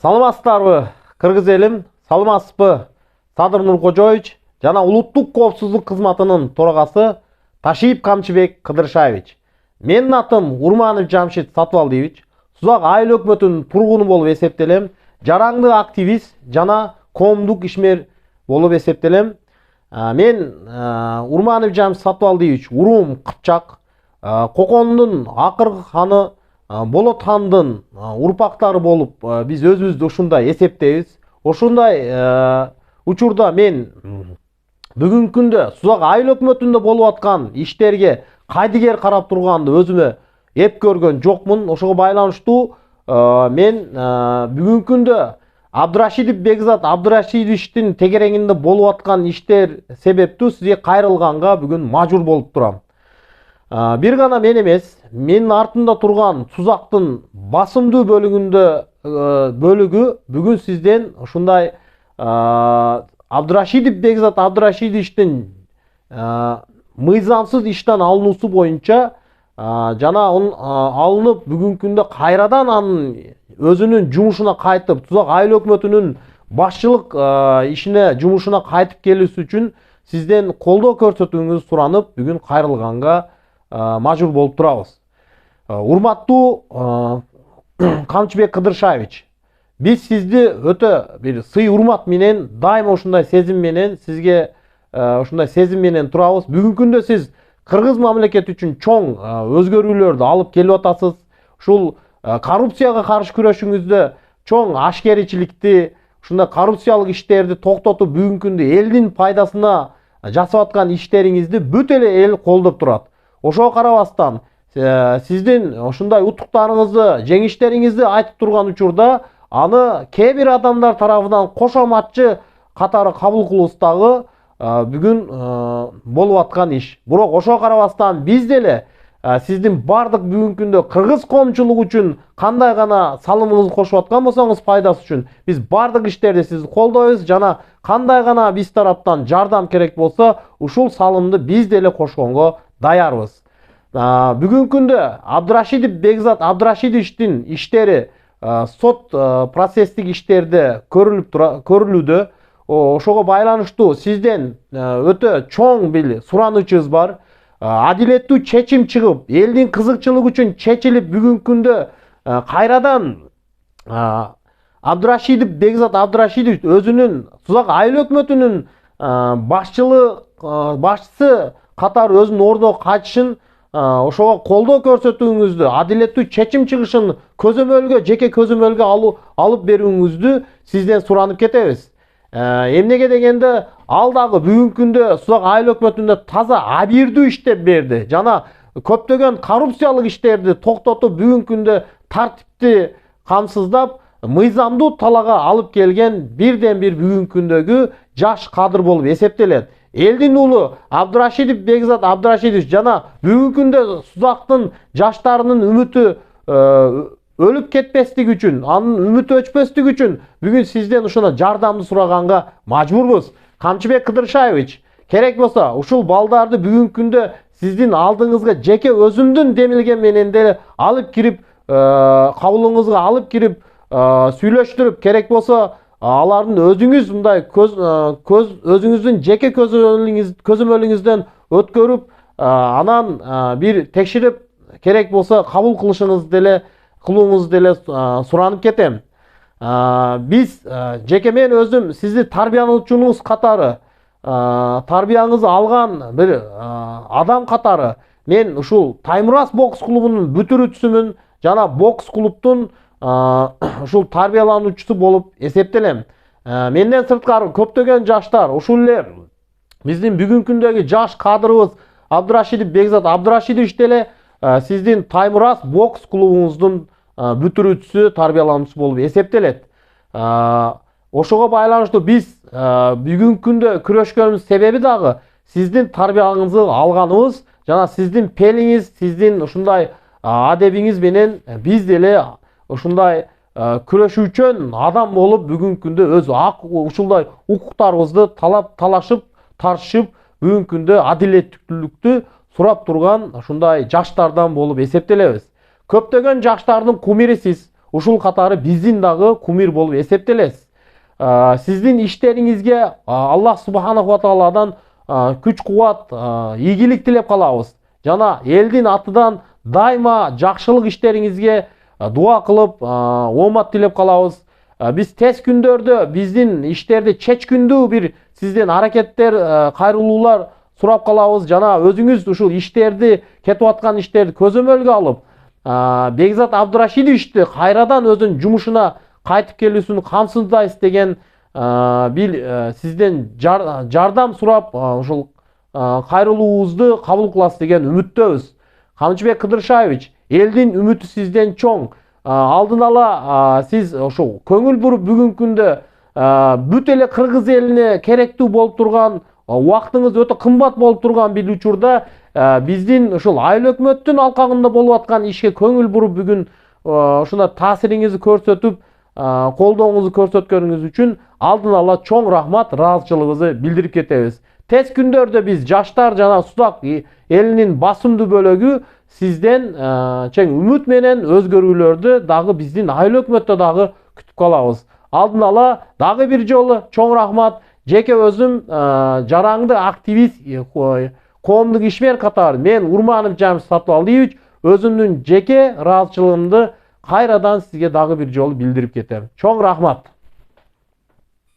Саламатсыздарбы, кыргыз элим, саламатсызбы? Садыр Нуркожоевич жана улуттук коопсуздук кызматынын төрагасы Ташиев Камчыбек Кыдыршаевич. Менин атым Урманов Жамшит Сатыбалдиевич. Сузак айыл өкмөтүнүн тургуну болуп эсептелем. Жараңдуу активист жана коомдук ишмер болуп эсептелем. Мен Урманов Жамшит Сатыбалдиевич Урум Кыпчак, Кокондун акыркы ханы Болот хандын урпактары болуп биз өзүбүздү ушундай эсептейбиз. Ошундай учурда мен бүгүнкү күндө Сузак айыл өкмөтүндө болуп аткан иштерге кайдыгер карап турганды өзүмө эп көргөн жокмун. Ошого байланыштуу мен бүгүнкү күндө Абдырашидов Бекзат Абдырашидовичтин тегереңинде болуп аткан иштер себептүү сизге кайрылганга бүгүн мажбур болуп турам. Бир гана мен эмес, менин артымда турган Сузактын басымдуу бөлүгү бүгүн сизден ушундай Абдырашидов Бекзат Абдырашидовичтин мыйзамсыз иштен алынуусу боюнча жана алынып бүгүнкү күндө кайрадан анын өзүнүн жумушуна кайтып, Сузак айыл өкмөтүнүн башчылык ишине жумушуна кайтып келүүсү үчүн сизден колдоо көрсөтүүңүздү суранып бүгүн кайрылганга мажбур болуп турабыз. Урматтуу Камчыбек Кыдыршаевич, биз сизди өтө бир сый урмат менен, дайыма ушундай сезим менен сизге турабыз. Бүгүнкү күндө сиз кыргыз мамлекети үчүн чоң өзгөрүүлөрдү алып келип атасыз. Ушул коррупцияга каршы күрөшүңүздө чоң ашкеречиликти, ушундай коррупциялык иштерди токтотуп бүгүнкү күндө элдин пайдасына жасап аткан иштериңизди бүт эле эл колдоп турат. Ошого карабастан сиздин ушундай утуктарыңызды, жеңиштериңизди айтып турган учурда аны кээ бир адамдар тарабынан кошоматчы катары кабыл кылуубуз дагы бүгүн болуп аткан иш. Бирок ошого карабастан биз деле сиздин бардык бүгүнкү күндө кыргыз коомчулугу үчүн кандай гана салымыңызды кошуп аткан болсоңуз пайдасы үчүн биз бардык иштерде сизди колдойбуз жана кандай гана биз тараптан жардам керек болсо ушул салымды биз деле кошконго даярбыз. Бүгүнкү күндө Абдырашидов Бекзат Абдырашидовичтин иштери сот процесстик иштерде көрүлүүдө. Ошого байланыштуу сизден өтө чоң бир суранычыбыз бар. Адилеттүү чечим чыгып, элдин кызыкчылыгы үчүн чечилип бүгүнкү күндө кайрадан Абдырашидов Бекзат Абдырашидович өзүнүн Сузак айыл өкмөтүнүн башчысы катары өзүнүн ордуна кайтышын, ошого колдоо көрсөтүүңүздү, адилеттүү чечим чыгышын жеке көзөмөлгө алып берүүңүздү сизден суранып кетебиз. Эмнеге дегенде ал дагы бүгүнкү күндө Сузак айыл өкмөтүндө таза абийирдүү иштеп берди жана көптөгөн коррупциялык иштерди токтотуп бүгүнкү күндө тартипти камсыздап мыйзамдуу талаага алып келген бирден бир бүгүнкү күндөгү жаш кадыр болуп эсептелет. Элдин уулу Абдырашидов Бекзат Абдырашидович жана бүгүнкү күндө Сузактын жаштарынын үмүтү өлүп кетпестиги үчүн, анын үмүтү өчпөстүгү үчүн бүгүн сизден ушуна жардамды сураганга мажбурбуз. Камчыбек Кыдыршаевич, керек болсо ушул балдарды бүгүнкү күндө сиздин алдыңызга жеке өзүмдүн демилгем менен деле алып кирип, кабылыңызга алып кирип, сүйлөштүрүп, керек болсо алардын өзүңүз мындай өзүңүздүн жеке көзөмөлүңүздөн өткөрүп, анан бир текшерип, керек болсо кабыл кылуңузду деле суранып кетем. Биз жеке мен өзүм сизди тарбиялоочуңуз катары, тарбияңызды алган бир адам катары мен ушул Таймураз бокс клубунун бүтүрүүчүсүмүн жана бокс клубтун ушул тарбиялануучусу болуп эсептелем. Менден сырткары көптөгөн жаштар, ушул эле биздин бүгүнкү күндөгү жаш кадырыбыз Абдырашидов Бекзат Абдырашидович деле сиздин Таймураз бокс клубуңуздун бүтүрүүчүсү, тарбиялануучусу болуп эсептелет. Ошого байланыштуу биз бүгүнкү күндө күрөшкөнүбүз себеби дагы сиздин тарбияңызды алганыбыз жана сиздин пелиңиз, сиздин ушундай адебиңиз менен биз деле ушундай күрөшүүчөн адам болуп бүгүнкү күндө өз ушундай укуктарыбызды талашып, тартышып, бүгүнкү күндө адилеттүүлүктү сурап турган ушундай жаштардан болуп эсептелебиз. Көптөгөн жаштардын кумирисиз, ушул катары биздин дагы кумир болуп эсептелесиз. Сиздин иштериңизге Аллах субханаху ва тааладан күч кубат, ийгилик тилеп калабыз. Жана элдин атынан дайыма жакшылык иштериңизге дуа кылып, оомат тилеп калабыз. Биз тез күндөрдө биздин иштерди чечкүндүү бир сизден аракеттер, кайрылуулар сурап калабыз. Жана өзүңүз ушул иштерди, кетип аткан иштерди көзөмөлгө алып, Бекзат Абдурашидовичти кайрадан өзүнүн жумушуна кайтып келүүсүн камсыздайбыз деген бир сизден жардам сурап, ушул кайрылуубузду кабыл кыласыз деген үмүттөбүз. Камчыбек Кыдыршаевич, элдин үмүтү сизден чоң. Алдын ала сиз ошо көңүл буруп бүгүнкү күндө бүт эле кыргыз элине керектүү болуп турган, убактыңыз өтө кымбат болуп турган бир учурда биздин ушул айыл өкмөттүн алкагында болуп аткан ишке көңүл буруп бүгүн ушуна таасириңизди көрсөтүп, колдооңузду көрсөткөнүңүз үчүн алдын ала чоң рахмат, ыраазычылыгыбызды билдирип кетебиз. Тез күндөрдө биз жаштар жана Судак элинин басымдуу бөлүгү сизден чең үмүт менен өзгөрүүлөрдү дагы биздин айыл өкмөттө дагы күтүп калабыз. Алдын ала дагы бир жолу чоң рахмат. Жеке өзүм жараңды активист, коомдук ишмер катары мен Урманов Жамиш Сатыбалдиевич өзүмдүн жеке ыраазычылыгымды кайрадан сизге дагы бир жолу билдирип кетем. Чоң рахмат.